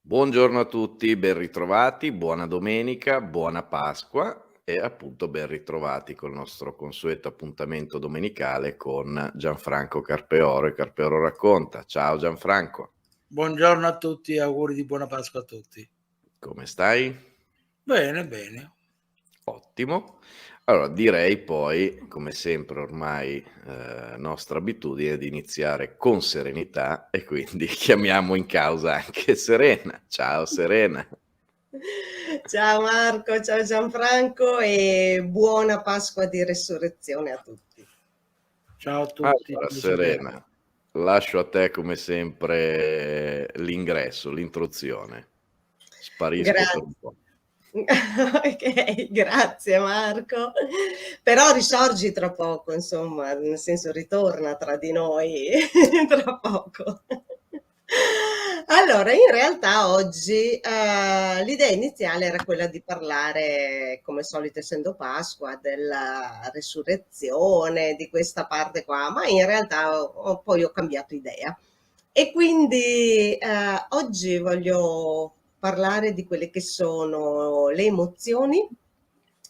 Buongiorno a tutti, ben ritrovati, buona domenica, buona Pasqua e appunto ben ritrovati col nostro consueto appuntamento domenicale con Gianfranco Carpeoro e Carpeoro racconta. Ciao Gianfranco, Buongiorno a tutti e auguri di buona Pasqua a tutti. come stai? Bene, bene. Ottimo. Allora direi poi, come sempre ormai nostra abitudine, di iniziare con serenità e quindi chiamiamo in causa anche Serena. Ciao Serena. Ciao Marco, ciao Gianfranco e buona Pasqua di Resurrezione a tutti. Ciao a tutti. Allora Serena, lascio a te come sempre l'ingresso, l'introduzione. Sparisco per un po'. Ok, grazie Marco. Però risorgi tra poco, insomma, nel senso ritorna tra di noi tra poco. Allora, in realtà oggi l'idea iniziale era quella di parlare, come solito essendo Pasqua, della resurrezione, di questa parte qua, ma in realtà poi ho cambiato idea. E quindi oggi voglio parlare di quelle che sono le emozioni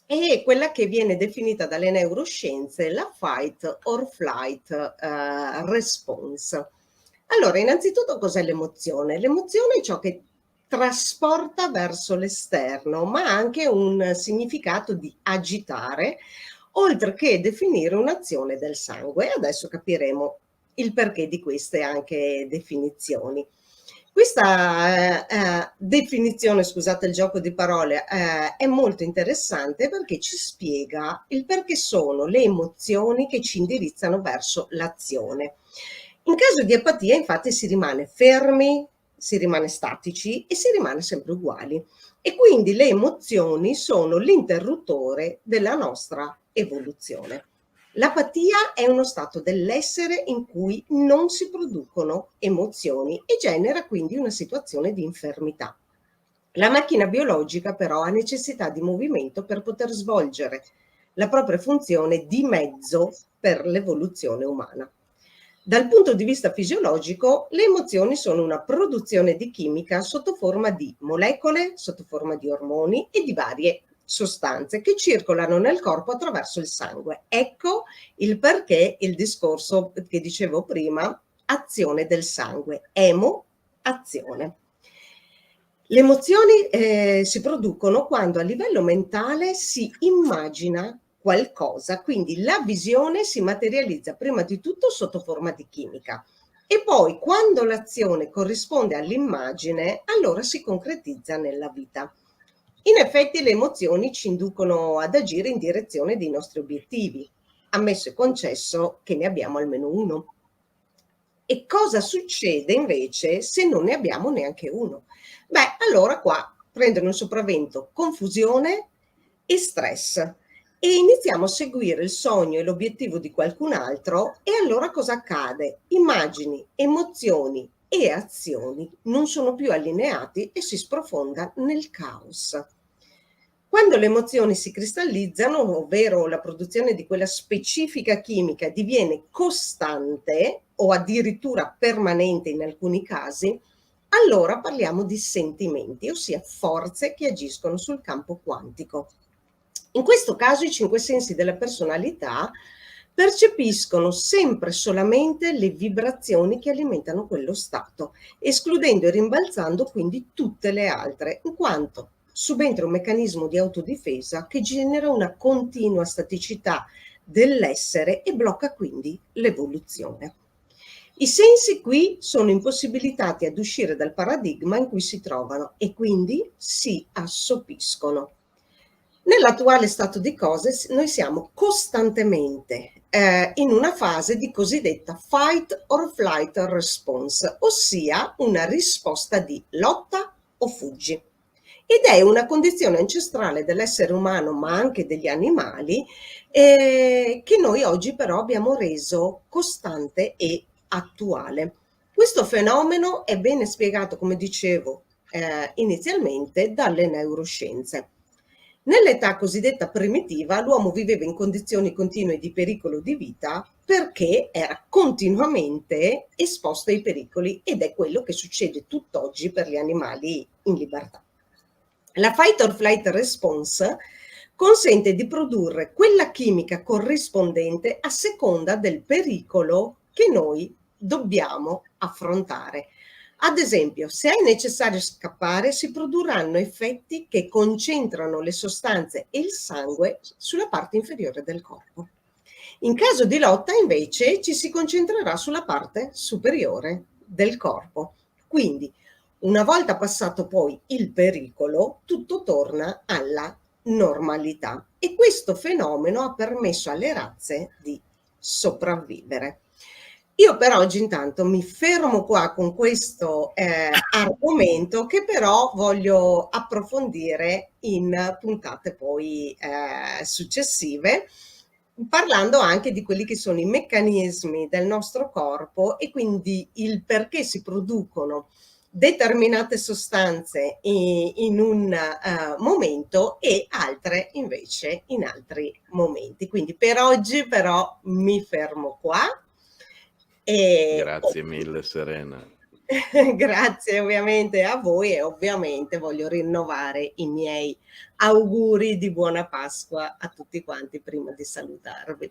e quella che viene definita dalle neuroscienze la fight or flight response. Allora, innanzitutto cos'è l'emozione? L'emozione è ciò che trasporta verso l'esterno, ma ha anche un significato di agitare, oltre che definire un'azione del sangue. Adesso capiremo il perché di queste anche definizioni. Questa definizione, scusate il gioco di parole, è molto interessante perché ci spiega il perché sono le emozioni che ci indirizzano verso l'azione. In caso di apatia, infatti, si rimane fermi, si rimane statici e si rimane sempre uguali. E quindi le emozioni sono l'interruttore della nostra evoluzione. L'apatia è uno stato dell'essere in cui non si producono emozioni e genera quindi una situazione di infermità. La macchina biologica però ha necessità di movimento per poter svolgere la propria funzione di mezzo per l'evoluzione umana. Dal punto di vista fisiologico, le emozioni sono una produzione di chimica sotto forma di molecole, sotto forma di ormoni e di varie sostanze che circolano nel corpo attraverso il sangue. Ecco il perché il discorso che dicevo prima, azione del sangue, azione. Le emozioni si producono quando a livello mentale si immagina qualcosa, quindi la visione si materializza prima di tutto sotto forma di chimica e poi quando l'azione corrisponde all'immagine, allora si concretizza nella vita. In effetti le emozioni ci inducono ad agire in direzione dei nostri obiettivi, ammesso e concesso che ne abbiamo almeno uno. E cosa succede invece se non ne abbiamo neanche uno? Beh, allora qua prendono il sopravvento confusione e stress e iniziamo a seguire il sogno e l'obiettivo di qualcun altro e allora cosa accade? Immagini, emozioni e azioni non sono più allineati e si sprofonda nel caos. Quando le emozioni si cristallizzano, ovvero la produzione di quella specifica chimica diviene costante o addirittura permanente in alcuni casi, allora parliamo di sentimenti, ossia forze che agiscono sul campo quantico. In questo caso i cinque sensi della personalità percepiscono sempre solamente le vibrazioni che alimentano quello stato, escludendo e rimbalzando quindi tutte le altre, in quanto subentra un meccanismo di autodifesa che genera una continua staticità dell'essere e blocca quindi l'evoluzione. I sensi qui sono impossibilitati ad uscire dal paradigma in cui si trovano e quindi si assopiscono. Nell'attuale stato di cose noi siamo costantemente in una fase di cosiddetta fight or flight response, ossia una risposta di lotta o fuggi. ed è una condizione ancestrale dell'essere umano, ma anche degli animali, che noi oggi però abbiamo reso costante e attuale. Questo fenomeno è bene spiegato, come dicevo inizialmente, dalle neuroscienze. Nell'età cosiddetta primitiva l'uomo viveva in condizioni continue di pericolo di vita perché era continuamente esposto ai pericoli, ed è quello che succede tutt'oggi per gli animali in libertà. La fight or flight response consente di produrre quella chimica corrispondente a seconda del pericolo che noi dobbiamo affrontare. Ad esempio, se è necessario scappare, si produrranno effetti che concentrano le sostanze e il sangue sulla parte inferiore del corpo. In caso di lotta, invece, ci si concentrerà sulla parte superiore del corpo. Quindi, una volta passato poi il pericolo, tutto torna alla normalità, e questo fenomeno ha permesso alle razze di sopravvivere. Io per oggi intanto mi fermo qua con questo argomento, che però voglio approfondire in puntate poi successive, parlando anche di quelli che sono i meccanismi del nostro corpo e quindi il perché si producono determinate sostanze in un momento e altre invece in altri momenti. Quindi per oggi però mi fermo qua. Grazie mille Serena. Grazie ovviamente a voi, e ovviamente voglio rinnovare i miei auguri di buona Pasqua a tutti quanti prima di salutarvi.